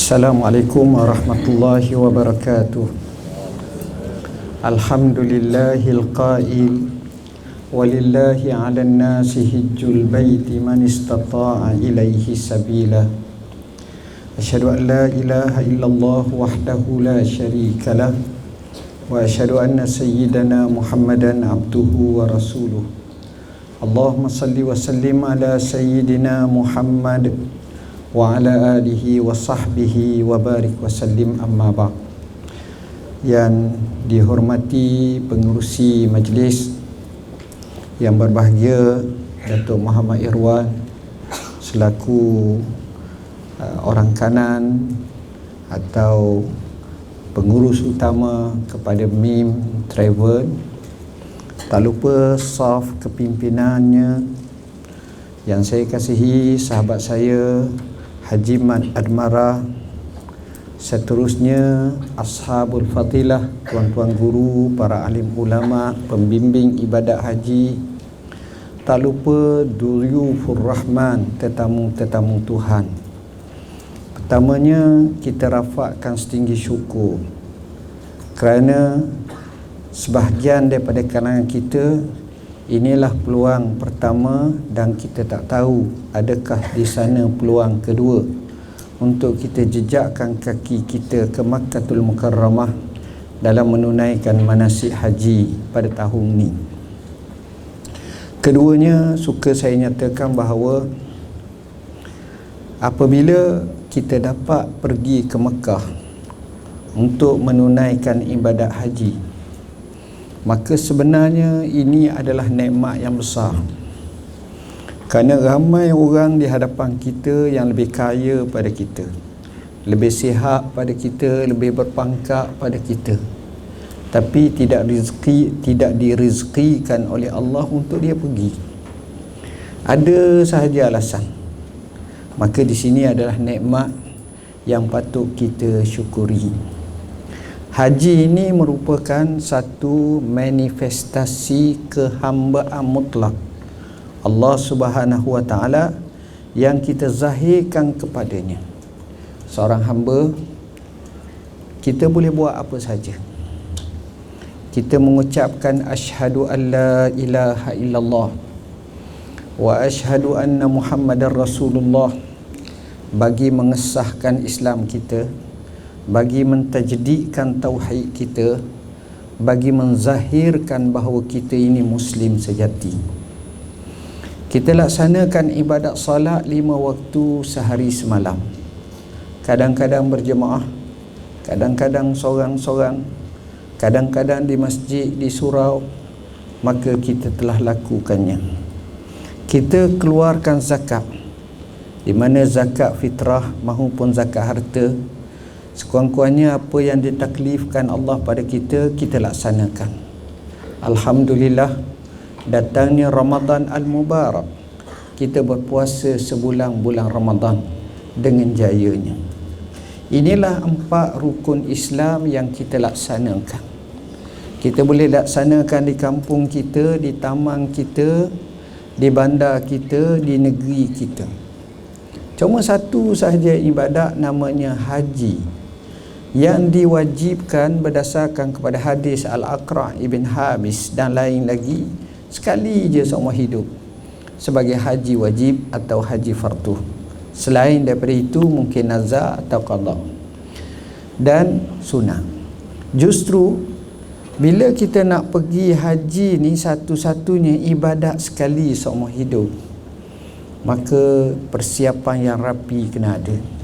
Assalamualaikum warahmatullahi wabarakatuh. Alhamdulillahil qail walillahi 'alan nasi hijjul baiti man istata'a ilaihi sabila. Asyhadu an la ilaha illallah wahdahu la syarika lah wa asyhadu anna sayyidana Muhammadan abduhu wa rasuluh. Allahumma salli wa sallim ala sayyidina Muhammad wa ala alihi wa sahbihi wa barik wa sallim, amma ba'd. Yang dihormati pengerusi majlis, yang berbahagia Datuk Muhammad Irwan selaku orang kanan atau pengurus utama kepada MIM Travel, tak lupa staf kepimpinannya yang saya kasihi, sahabat saya Haji Mat Admara, seterusnya Ashabul Fadilah, tuan-tuan guru, para alim ulama, pembimbing ibadat haji, tak lupa Duyufur Rahman, tetamu-tetamu Tuhan. Pertamanya kita rafakkan setinggi syukur kerana sebahagian daripada kalangan kita, inilah peluang pertama dan kita tak tahu adakah di sana peluang kedua untuk kita jejakkan kaki kita ke Makkatul Mukarramah dalam menunaikan manasik haji pada tahun ini. Keduanya, suka saya nyatakan bahawa apabila kita dapat pergi ke Mekah untuk menunaikan ibadat haji, maka sebenarnya ini adalah nikmat yang besar. Kerana ramai orang di hadapan kita yang lebih kaya pada kita, lebih sihat pada kita, lebih berpangkat pada kita, tapi tidak direzekikan oleh Allah untuk dia pergi. Ada sahaja alasan. Maka di sini adalah nikmat yang patut kita syukuri. Haji ini merupakan satu manifestasi kehambaan mutlak Allah Subhanahu wa Ta'ala yang kita zahirkan kepadanya. Seorang hamba, kita boleh buat apa saja. Kita mengucapkan asyhadu an la ilaha illallah wa asyhadu anna Muhammadar Rasulullah bagi mengesahkan Islam kita, bagi mentajdidkan tauhid kita, bagi menzahirkan bahawa kita ini Muslim sejati. Kita laksanakan ibadat salat 5 waktu sehari semalam, kadang-kadang berjemaah, kadang-kadang sorang-sorang, kadang-kadang di masjid, di surau, maka kita telah lakukannya. Kita keluarkan zakat, di mana zakat fitrah maupun zakat harta, sekurang-kurangnya apa yang ditaklifkan Allah pada kita, kita laksanakan. Alhamdulillah, datangnya Ramadan Al-Mubarak, kita berpuasa sebulan bulan Ramadan dengan jayanya. Inilah 4 rukun Islam yang kita laksanakan. Kita boleh laksanakan di kampung kita, di taman kita, di bandar kita, di negeri kita. Cuma satu sahaja ibadat, namanya haji, yang diwajibkan berdasarkan kepada hadis Al-Aqra' Ibn Habis dan lain lagi, sekali je seumur hidup, sebagai haji wajib atau haji fardu. Selain daripada itu mungkin nazar atau qada dan sunnah. Justru bila kita nak pergi haji ni, satu-satunya ibadat sekali seumur hidup, maka persiapan yang rapi kena ada.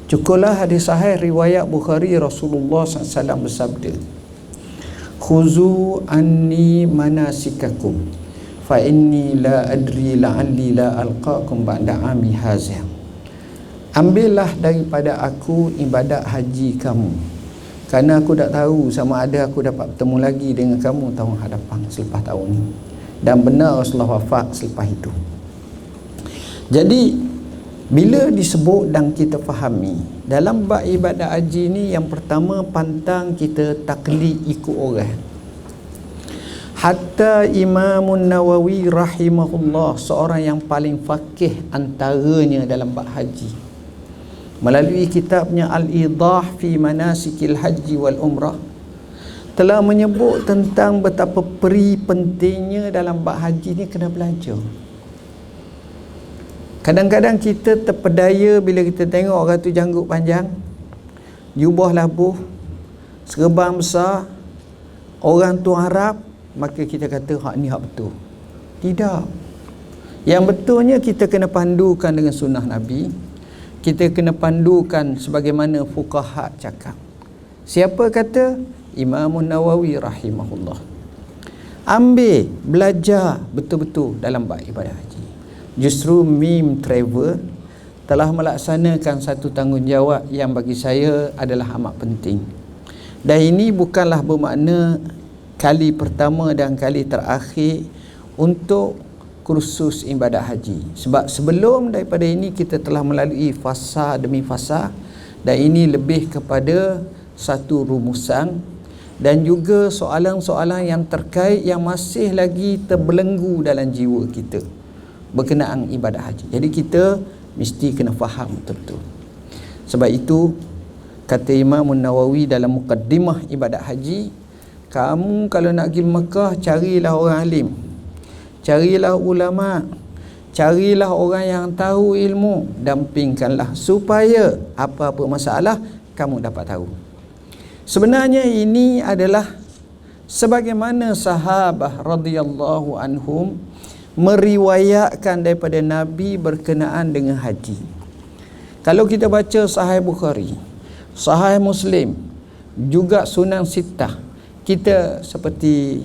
Cukuplah hadis sahih riwayat Bukhari, Rasulullah SAW bersabda, khuzu anni manasikakum fa inni la adri la'alli la alqakum ba'da ami hazih. Ambillah daripada aku ibadat haji kamu, kerana aku tak tahu sama ada aku dapat bertemu lagi dengan kamu tahun hadapan selepas tahun ini. Dan benar Rasulullah wafat selepas itu. Jadi bila disebut dan kita fahami dalam bab ibadat haji ni, yang pertama, pantang kita taklid ikut orang. Hatta Imam Nawawi rahimahullah, seorang yang paling faqih antaranya dalam bab haji, melalui kitabnya Al-Idah fi Manasikil Haji wal Umrah telah menyebut tentang betapa pentingnya dalam bab haji ni kena belajar. Kadang-kadang kita terpedaya bila kita tengok orang tu janggut panjang, jubah labuh, serban besar, orang tu Arab, maka kita kata hak ni hak betul. Tidak. Yang betulnya kita kena pandukan dengan sunnah Nabi. Kita kena pandukan sebagaimana fuqaha cakap. Siapa kata? Imam Nawawi rahimahullah. Ambil, belajar betul-betul dalam bab ibadah haji. Justru Mim Travel telah melaksanakan satu tanggungjawab yang bagi saya adalah amat penting. Dan ini bukanlah bermakna kali pertama dan kali terakhir untuk kursus ibadah haji. Sebab sebelum daripada ini kita telah melalui fasa demi fasa, dan ini lebih kepada satu rumusan dan juga soalan-soalan yang terkait yang masih lagi terbelenggu dalam jiwa kita berkenaan ibadah haji. Jadi kita mesti kena faham betul-betul. Sebab itu kata Imam Nawawi dalam mukaddimah ibadah haji, kamu kalau nak pergi Mekah, carilah orang alim, carilah ulama, carilah orang yang tahu ilmu, dampingkanlah supaya apa-apa masalah kamu dapat tahu. Sebenarnya ini adalah sebagaimana sahabat radhiyallahu anhum meriwayatkan daripada Nabi berkenaan dengan haji. Kalau kita baca Sahih Bukhari, Sahih Muslim, juga Sunan Sittah, kita seperti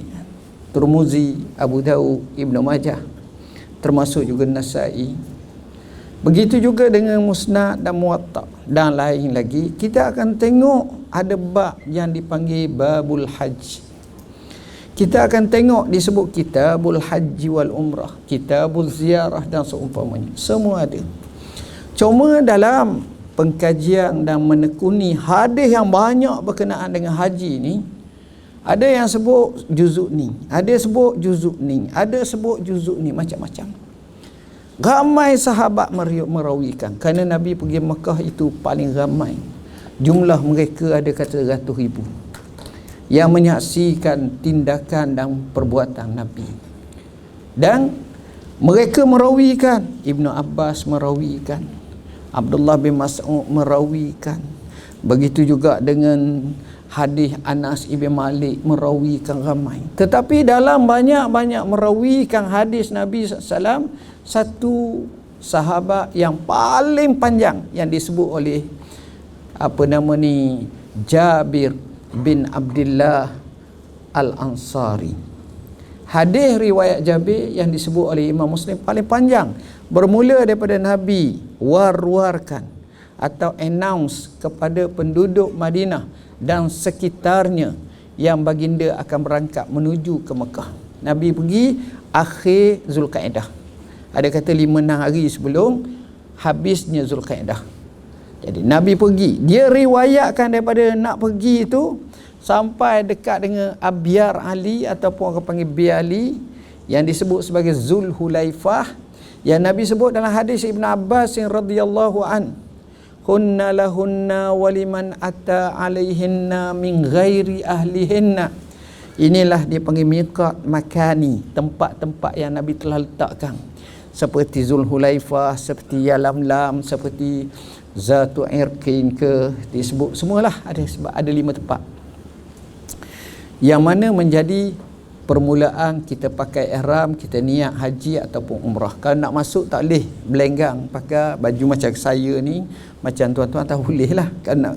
Tirmizi, Abu Daud, Ibnu Majah, termasuk juga Nasa'i. Begitu juga dengan Musnad dan Muwatta dan lain lagi, kita akan tengok ada bab yang dipanggil Babul Hajj. Kita akan tengok disebut Kitabul Haji wal Umrah, Kitabul Ziarah dan seumpamanya. Semua ada. Cuma dalam pengkajian dan menekuni hadis yang banyak berkenaan dengan haji ni, ada yang sebut juzuk ni, ada sebut juzuk ni, ada sebut juzuk ni, macam-macam. Ramai sahabat merawikan, kerana Nabi pergi Mekah itu paling ramai. Jumlah mereka ada kata ratus ribu yang menyaksikan tindakan dan perbuatan Nabi. Dan mereka merawikan, Ibnu Abbas merawikan, Abdullah bin Mas'ud merawikan, begitu juga dengan hadis Anas ibn Malik merawikan ramai. Tetapi dalam banyak-banyak merawikan hadis Nabi SAW, satu sahabat yang paling panjang yang disebut oleh Jabir bin Abdullah Al-Ansari. Hadis riwayat Jabir yang disebut oleh Imam Muslim paling panjang, bermula daripada Nabi war-warkan atau announce kepada penduduk Madinah dan sekitarnya yang baginda akan berangkat menuju ke Mekah. Nabi pergi akhir Zulkaidah. Ada kata 5-6 hari sebelum habisnya Zulkaidah. Jadi Nabi pergi, dia riwayatkan daripada nak pergi itu sampai dekat dengan Abyar Ali ataupun orang panggil Biali yang disebut sebagai Zulhulaifah, yang Nabi sebut dalam hadis Ibn Abbas radhiyallahu an, hunna lahunna waliman ata alaihinna min ghairi ahlihinna. Inilah dia panggil miqat makani, tempat-tempat yang Nabi telah letakkan, seperti Zulhulaifah, seperti Yalamlam, seperti Zatu Irqin ke, disebut semualah ada, sebab ada 5 tempat yang mana menjadi permulaan kita pakai ihram, kita niat haji ataupun umrah. Kalau nak masuk tak boleh belenggang pakai baju macam saya ni, macam tuan-tuan tak boleh lah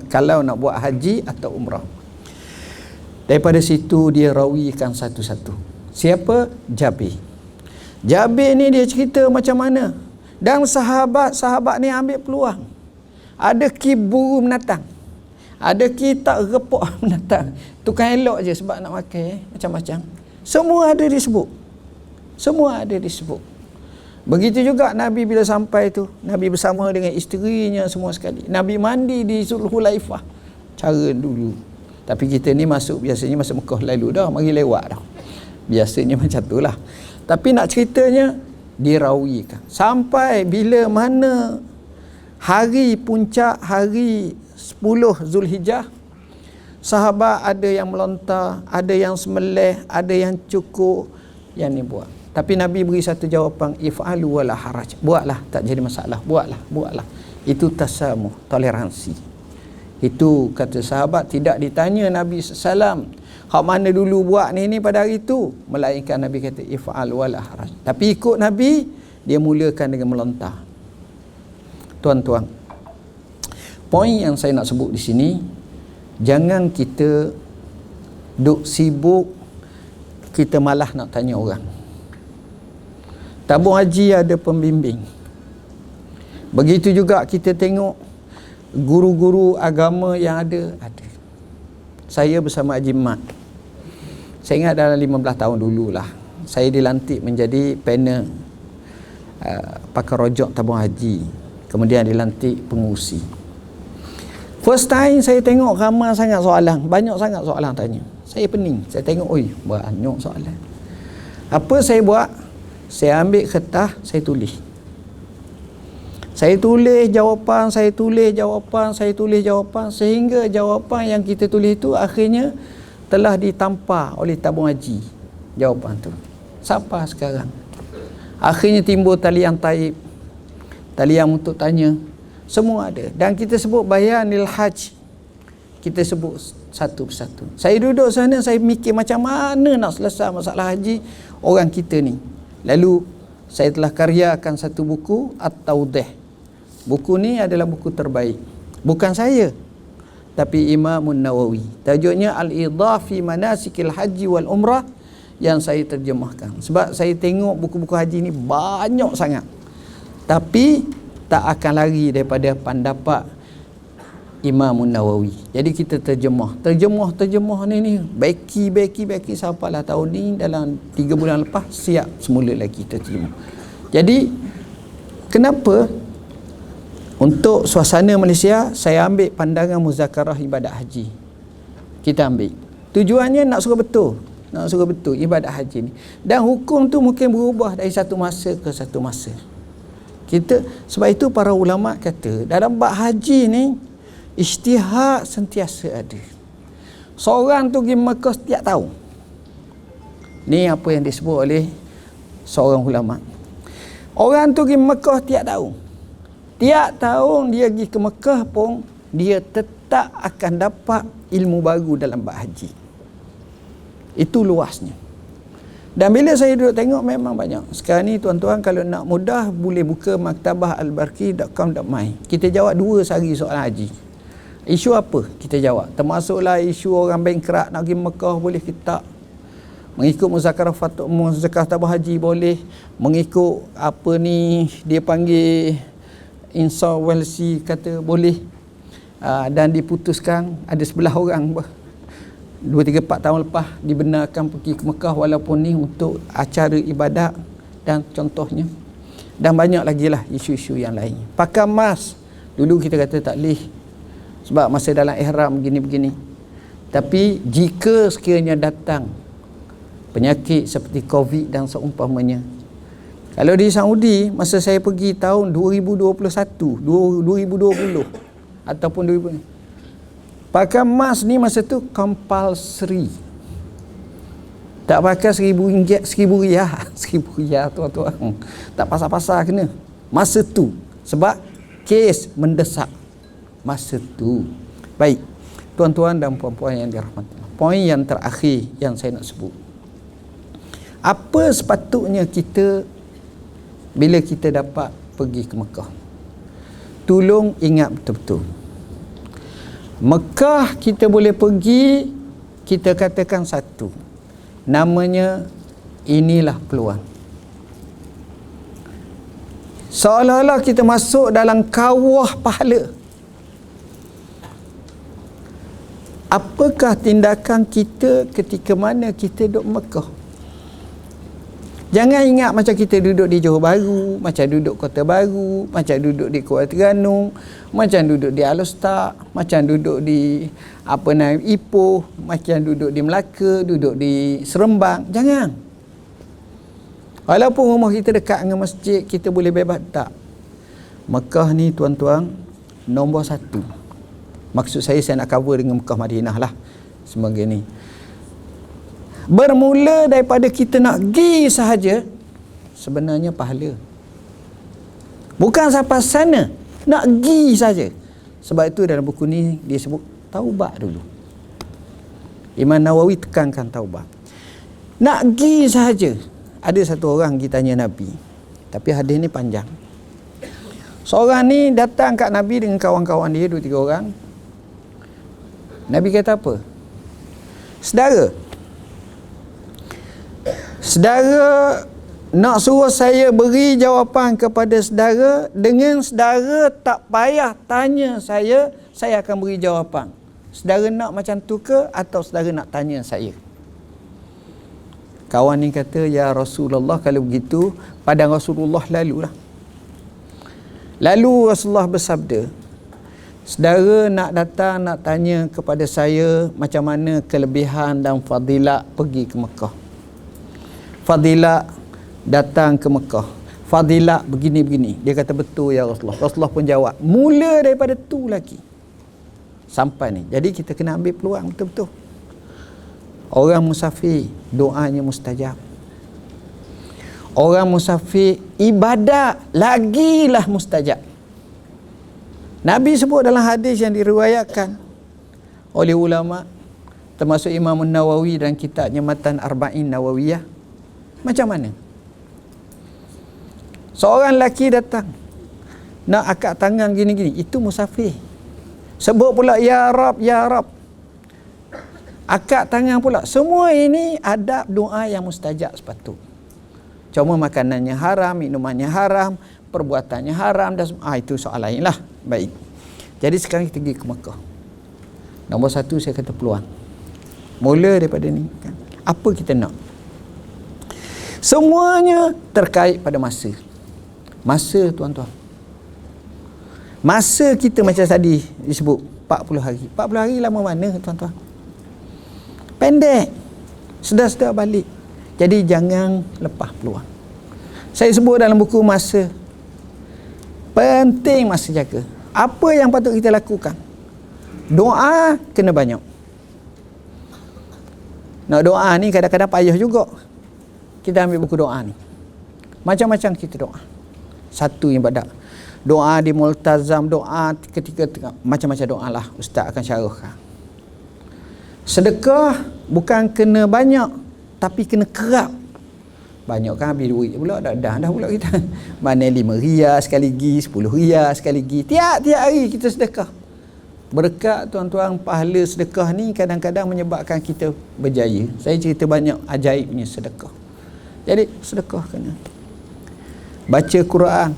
kalau nak buat haji atau umrah. Daripada situ dia rawikan satu-satu. Siapa? Jabir. Jabir ni dia cerita macam mana, dan sahabat-sahabat ni ambil peluang. Ada kiburu menatang, ada kita repok menatang, tukang elok je sebab nak makan macam-macam. Semua ada disebut. Semua ada disebut. Begitu juga Nabi bila sampai tu, Nabi bersama dengan isterinya semua sekali. Nabi mandi di Zulhulaifah cara dulu. Tapi kita ni masuk, biasanya masuk Mekah lalu dah, mari lewat dah. Biasanya macam tu lah. Tapi nak ceritanya dirawikan sampai bila mana Hari puncak, hari 10 Zulhijjah, sahabat ada yang melontar, ada yang semelih, ada yang cukur, yang ni buat. Tapi Nabi beri satu jawapan, if'alu wala haraj. Buatlah, tak jadi masalah. Buatlah. Itu tasamuh, toleransi. Itu kata sahabat, tidak ditanya Nabi SAW, hak mana dulu buat ni pada hari itu. Melainkan Nabi kata, if'al wala haraj. Tapi ikut Nabi, dia mulakan dengan melontar. Tuan-tuan, poin yang saya nak sebut di sini, jangan kita duk sibuk, kita malah nak tanya orang. Tabung haji ada pembimbing. Begitu juga kita tengok guru-guru agama yang ada. Saya bersama Haji Mat, saya ingat dalam 15 tahun dululah, saya dilantik menjadi panel pakar rojok tabung haji. Kemudian dilantik pengurusi. First time saya tengok ramai sangat soalan, banyak sangat soalan tanya. Saya pening, saya tengok, oi, banyak soalan. Apa saya buat? Saya ambil kertas, saya tulis. Saya tulis jawapan, sehingga jawapan yang kita tulis itu akhirnya telah ditampar oleh tabung haji. Jawapan tu sampai sekarang. Akhirnya timbul talian taib, talian untuk tanya, semua ada. Dan kita sebut bayanil haj, kita sebut satu persatu. Saya duduk sana, saya mikir macam mana nak selesai masalah haji orang kita ni. Lalu saya telah karyakan satu buku, At-Tawdih. Buku ni adalah buku terbaik, bukan saya tapi Imam Nawawi. Tajuknya Al-Idah fi Manasikil Haji wal Umrah, yang saya terjemahkan. Sebab saya tengok buku-buku haji ni banyak sangat, tapi tak akan lari daripada pendapat Imam Nawawi. Jadi kita terjemah ni beki sampailah tahun ni, dalam 3 bulan lepas siap semula lagi kita terjemah. Jadi kenapa untuk suasana Malaysia saya ambil pandangan muzakarah ibadat haji. Kita ambil tujuannya nak suruh betul ibadat haji ni. Dan hukum tu mungkin berubah dari satu masa ke satu masa. Sebab itu para ulama kata dalam bab haji ni ijtihad sentiasa ada. Seorang tu pergi Mekah setiap tahun. Ni apa yang disebut oleh seorang ulama. Orang tu pergi Mekah setiap tahun. Tiap tahun dia pergi ke Mekah pun dia tetap akan dapat ilmu baru dalam bab haji. Itu luasnya. Dan bila saya duduk tengok memang banyak. Sekarang ni tuan-tuan kalau nak mudah boleh buka maktabah albarki.com.my. Kita jawab 2 sehari soalan haji. Isu apa kita jawab? Termasuklah isu orang bankrupt nak pergi Mekah boleh ke tak? Mengikut muzakarah tabung haji boleh. Mengikut apa ni dia panggil insolvency kata boleh. Dan diputuskan ada 11 orang 2-3-4 tahun lepas dibenarkan pergi ke Mekah walaupun ni untuk acara ibadat dan contohnya. Dan banyak lagi lah isu-isu yang lain. Pakai mask dulu kita kata tak boleh sebab masa dalam ihram begini-begini. Tapi jika sekiranya datang penyakit seperti COVID dan seumpamanya, kalau di Saudi masa saya pergi tahun 2021 2020 ataupun 2020, pakai mask ni masa tu compulsory. Tak pakai RM1,000 RM1,000 tuan-tuan, tak pasal-pasal kena masa tu sebab kes mendesak masa tu. Baik tuan-tuan dan puan-puan yang dirahmati Allah, poin yang terakhir yang saya nak sebut, apa sepatutnya kita bila kita dapat pergi ke Mekah? Tolong ingat betul-betul, Mekah kita boleh pergi, kita katakan satu, namanya inilah peluang. Seolah-olah kita masuk dalam kawah pahala. Apakah tindakan kita ketika mana kita duduk Mekah? Jangan ingat macam kita duduk di Johor Bahru, macam duduk Kota Baru, macam duduk di Kuala Terengganu, macam duduk di Alostar, macam duduk di Ipoh, macam duduk di Melaka, duduk di Seremban. Jangan. Walaupun rumah kita dekat dengan masjid, kita boleh bebas tak. Mekah ni tuan-tuan nombor satu. Maksud saya nak cover dengan Mekah Madinah lah sebagai ni. Bermula daripada kita nak pergi sahaja, sebenarnya pahala. Bukan sampai sana, nak pergi saja. Sebab itu dalam buku ni dia sebut taubat dulu. Imam Nawawi tekankan taubat. Nak pergi sahaja. Ada satu orang pergi tanya Nabi, tapi hadis ni panjang. Seorang ni datang kat Nabi dengan kawan-kawan dia, 2-3 orang. Nabi kata apa? Saudara nak suruh saya beri jawapan kepada saudara, dengan saudara tak payah tanya saya akan beri jawapan. Saudara nak macam tu ke atau saudara nak tanya saya? Kawan ni kata, ya Rasulullah, kalau begitu padang Rasulullah lalulah. Lalu Rasulullah bersabda, saudara nak datang nak tanya kepada saya macam mana kelebihan dan fadilat pergi ke Mekah. Fadilat datang ke Mekah. Fadilat begini-begini. Dia kata betul ya Rasulullah. Rasulullah pun jawab. Mula daripada tu lagi. Sampai ni. Jadi kita kena ambil peluang betul-betul. Orang musafir doanya mustajab. Orang musafir ibadat lagilah mustajab. Nabi sebut dalam hadis yang diriwayatkan oleh ulama, termasuk Imam Nawawi dan kitabnya Matan Arba'in Nawawiyah. Macam mana? Seorang lelaki datang nak akad tangan gini-gini, itu musafir. Sebut pula ya Rab, ya Rab. Akad tangan pula. Semua ini adab doa yang mustajab sepatut. Cuma makanannya haram, minumannya haram, perbuatannya haram dan itu soal lain lah. Baik. Jadi sekarang kita pergi ke Mekah. Nombor satu saya kata peluang. Mula daripada ni kan. Apa kita nak? Semuanya terkait pada masa. Masa tuan-tuan. Masa kita macam tadi disebut 40 hari. 40 hari lama mana tuan-tuan? Pendek. Sedar-sedar balik. Jadi jangan lepas peluang. Saya sebut dalam buku masa. Penting masa jaga. Apa yang patut kita lakukan? Doa kena banyak. Nak doa ni kadang-kadang payah juga. Kita ambil buku doa ni. Macam-macam kita doa. Satu ibadat. Doa di multazam, doa ketika macam-macam doa lah. Ustaz akan syarahkan. Sedekah bukan kena banyak, tapi kena kerap. Banyak kan habis duit pula, dah pula kita. Mana 5 riyal sekali pergi, 10 riyal sekali pergi. Tiap-tiap hari kita sedekah. Berkat tuan-tuan, pahala sedekah ni kadang-kadang menyebabkan kita berjaya. Saya cerita banyak ajaibnya sedekah. Jadi sedekah kena. Baca Quran.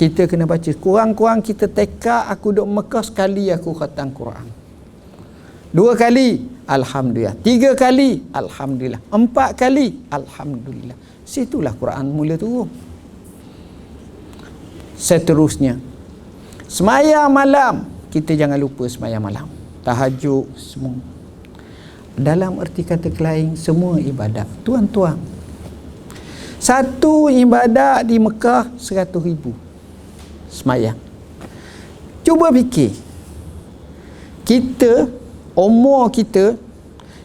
Kita kena baca. Kurang-kurang kita tekad, aku duduk Mekah sekali aku khatam Quran. 2 kali, alhamdulillah. 3 kali, alhamdulillah. 4 kali, alhamdulillah. Situlah Quran mula turun. Seterusnya, sembahyang malam, kita jangan lupa sembahyang malam. Tahajud semua. Dalam erti kata lain, semua ibadat. Tuan-tuan, satu ibadat di Mekah 100,000 sembahyang. Cuba fikir, kita, umur kita,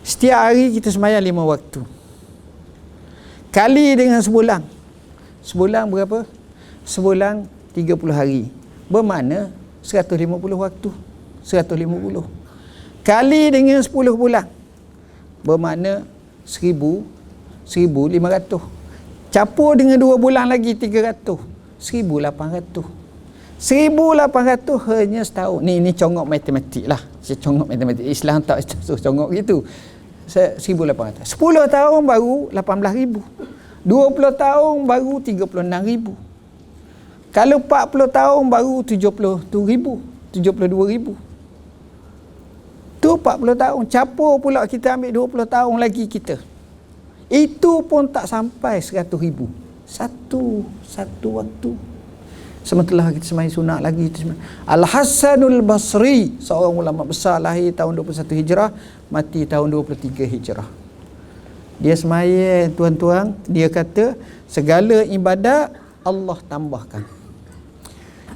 setiap hari kita sembahyang 5 waktu. Kali dengan sebulan. Sebulan berapa? Sebulan 30 hari. Bermakna 150 waktu. 150. Kali dengan 10 bulan. Bermakna 1,500. Capur dengan 2 bulan lagi 300. 1,800. 1,800 hanya setahun. Ni congok matematik lah. Saya congok matematik. Islam tak congok gitu. 1,800. 10 tahun baru 18,000. 20 tahun baru 36,000. Kalau 40 tahun baru 72,000. 72,000. Tu 40 tahun. Capur pula kita ambil 20 tahun lagi kita. Itu pun tak sampai 100,000. Satu waktu. Sementara kita sembahyang sunat lagi. Al-Hasanul Basri, seorang ulama besar, lahir tahun 21 Hijrah, mati tahun 23 Hijrah. Dia sembahyang tuan-tuan, dia kata segala ibadat Allah tambahkan.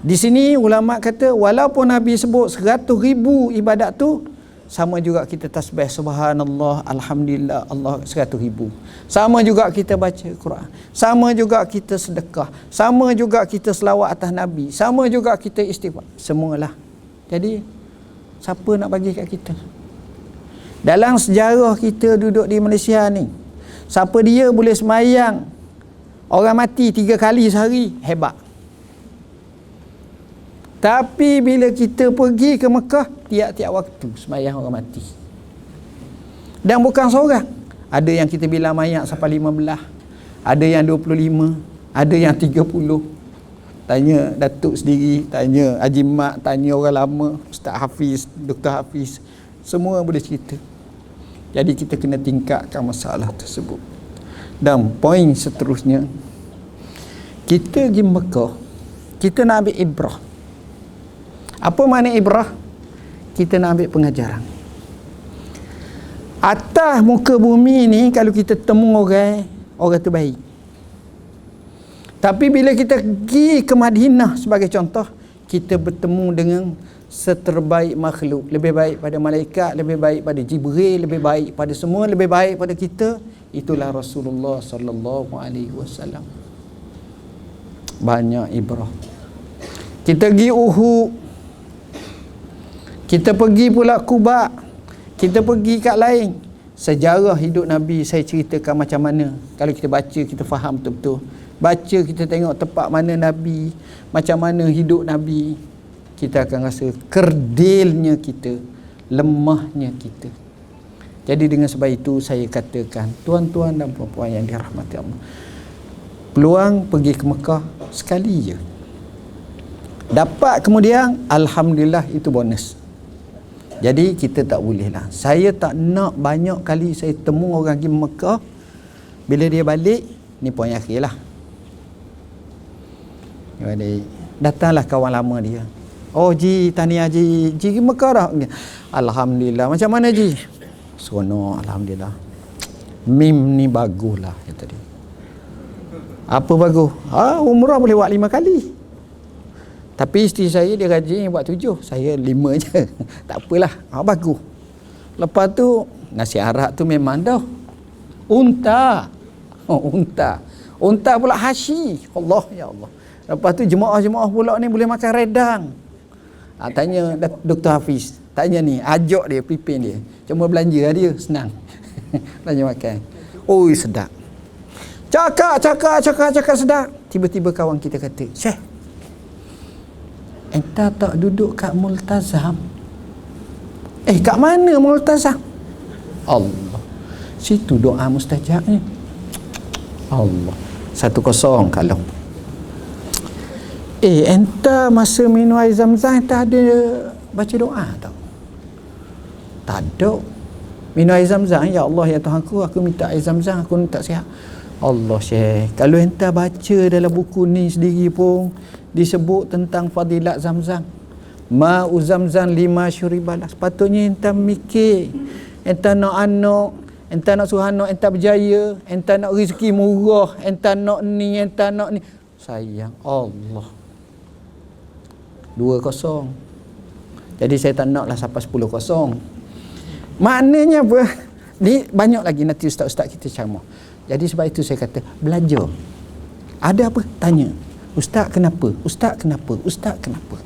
Di sini ulama kata walaupun Nabi sebut 100,000 ibadat tu, sama juga kita tasbih subhanallah, alhamdulillah, Allah 100,000. Sama juga kita baca Quran. Sama juga kita sedekah. Sama juga kita selawat atas Nabi. Sama juga kita istighfar. Semualah. Jadi siapa nak bagi kat kita? Dalam sejarah kita duduk di Malaysia ni, siapa dia boleh semayang orang mati 3 kali sehari, hebat. Tapi bila kita pergi ke Mekah, tiap-tiap waktu sembahyang orang mati. Dan bukan seorang. Ada yang kita bilang mayat sampai 15, ada yang 25, ada yang 30. Tanya Datuk sendiri, tanya Haji Mat, tanya orang lama, Ustaz Hafiz, Dr. Hafiz, semua boleh cerita. Jadi kita kena tingkatkan masalah tersebut. Dan poin seterusnya, kita pergi Mekah, kita nak ambil ibrah. Apa makna ibrah? Kita nak ambil pengajaran. Atas muka bumi ni kalau kita temu orang tu baik. Tapi bila kita pergi ke Madinah sebagai contoh, kita bertemu dengan seterbaik makhluk, lebih baik pada malaikat, lebih baik pada Jibril, lebih baik pada semua, lebih baik pada kita. Itulah Rasulullah sallallahu alaihi wasallam. Banyak ibrah. Kita pergi Uhud, kita pergi pula Quba, kita pergi kat lain. Sejarah hidup Nabi saya ceritakan macam mana. Kalau kita baca, kita faham betul-betul. Baca, kita tengok tempat mana Nabi, macam mana hidup Nabi, kita akan rasa kerdilnya kita, lemahnya kita. Jadi dengan sebab itu saya katakan, tuan-tuan dan puan-puan yang dirahmati Allah, peluang pergi ke Mekah sekali je. Dapat kemudian, alhamdulillah, itu bonus. Jadi kita tak boleh lah. Saya tak nak banyak kali saya temu orang pergi Mekah, bila dia balik, ni poin akhir lah. Datanglah kawan lama dia. Oh Ji, tahniah Ji. Ji pergi Mekah dah? Alhamdulillah. Macam mana Ji? Seronok, alhamdulillah. Mim ni bagus lah, kata dia. Apa bagus? Umrah boleh buat 5 kali. Tapi isteri saya dia rajin buat 7, saya 5 je. Tak apalah, bagus. Lepas tu nasi arak tu memang dah unta. Unta pula hashi. Allah, ya Allah. Lepas tu jemaah-jemaah pula ni boleh makan redang. Tanya Dr. Hafiz, tanya ni, ajak dia, pipin dia. Cuma belanja lah dia, senang. Belanja makan. Oi sedap. Cakap sedap. Tiba-tiba kawan kita kata, Syekh, entah tak duduk kat Multazam? Kat mana Multazam? Allah, situ doa mustajab ni. Allah, 1-0 kalau. Entah masa minum air Zam-Zam entah ada baca doa tau? Tak ada. Minum air Zam-Zam, ya Allah ya Tuhanku, aku minta air Zam-Zam, aku minta sihat. Allah Syekh, kalau entah baca dalam buku ni sendiri pun disebut tentang fadilat Zam-Zam. Ma'u Zam-Zam 5 syuribalah. Sepatutnya entah mikir, entah nak anak, entah nak suruh anak, entah berjaya, entah nak rezeki murah, entah nak ni, entah nak ni. Sayang Allah. 2-0. Jadi saya tak naklah sampai 10-0. Maknanya apa? Ni banyak lagi nanti ustaz-ustaz kita ceramah. Jadi sebab itu saya kata, belajar. Ada apa? Tanya. Ustaz kenapa? Ustaz kenapa? Ustaz kenapa?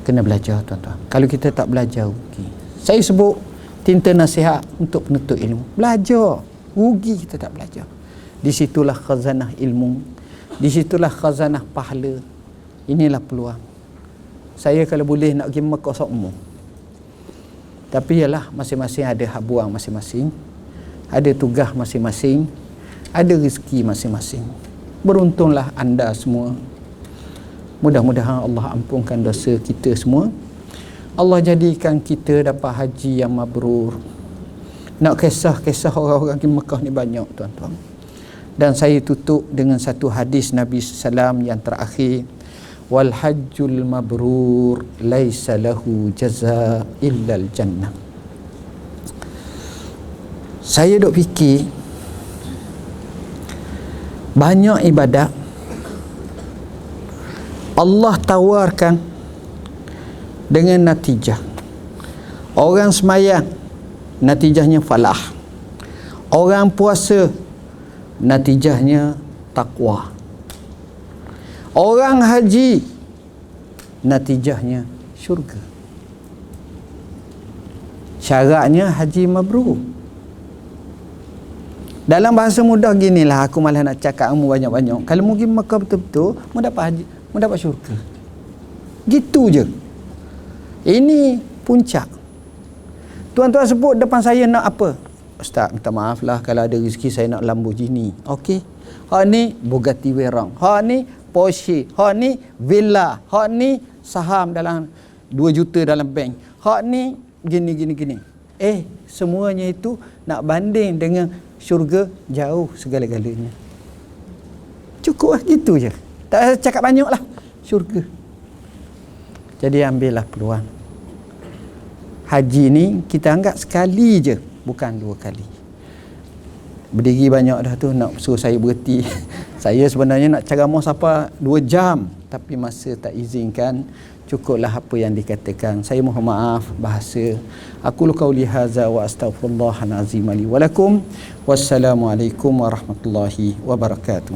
Kena belajar tuan-tuan. Kalau kita tak belajar, rugi. Saya sebut tinta nasihat untuk penuntut ilmu. Belajar. Rugi kita tak belajar. Di situlah khazanah ilmu. Di situlah khazanah pahala. Inilah peluang. Saya kalau boleh nak pergi Mekah semua. Tapi ialah masing-masing ada hak buang masing-masing. Ada tugas masing-masing. Ada rezeki masing-masing. Beruntunglah anda semua. Mudah-mudahan Allah ampunkan dosa kita semua. Allah jadikan kita dapat haji yang mabrur. Nak kisah-kisah orang-orang di Mekah ni banyak tuan-tuan. Dan saya tutup dengan satu hadis Nabi SAW yang terakhir. Wal hajjul mabrur laisa lahu jaza illal jannah. Saya duk fikir, banyak ibadat Allah tawarkan dengan natijah. Orang semayang, natijahnya falah. Orang puasa, natijahnya takwa. Orang haji, natijahnya syurga. Syaratnya haji mabrur. Dalam bahasa mudah ginilah, aku malah nak cakap kamu banyak-banyak. Kalau mungkin Mekah betul-betul, mau dapat haji, mau dapat syurga. Gitu je. Ini puncak. Tuan-tuan sebut depan saya nak apa? Ustaz, minta maaf lah kalau ada rezeki saya nak Lamborghini. Okey. Hak ni Bugatti Veyron. Hak ni Porsche. Hak ni villa. Hak ni saham dalam 2 juta dalam bank. Hak ni gini. Semuanya itu nak banding dengan syurga, jauh segala-galanya. Cukup lah, gitu je. Tak cakap banyak lah. Syurga. Jadi ambillah peluang. Haji ni kita anggap sekali je, bukan 2 kali. Berdiri banyak dah tu, nak suruh saya berhenti. Saya sebenarnya nak ceramah sampai 2 jam, tapi masa tak izinkan. Cukuplah apa yang dikatakan. Saya mohon maaf bahasa. Aku qauli hadza wa astaghfirullahal azim li wa lakum. Wassalamualaikum warahmatullahi wabarakatuh.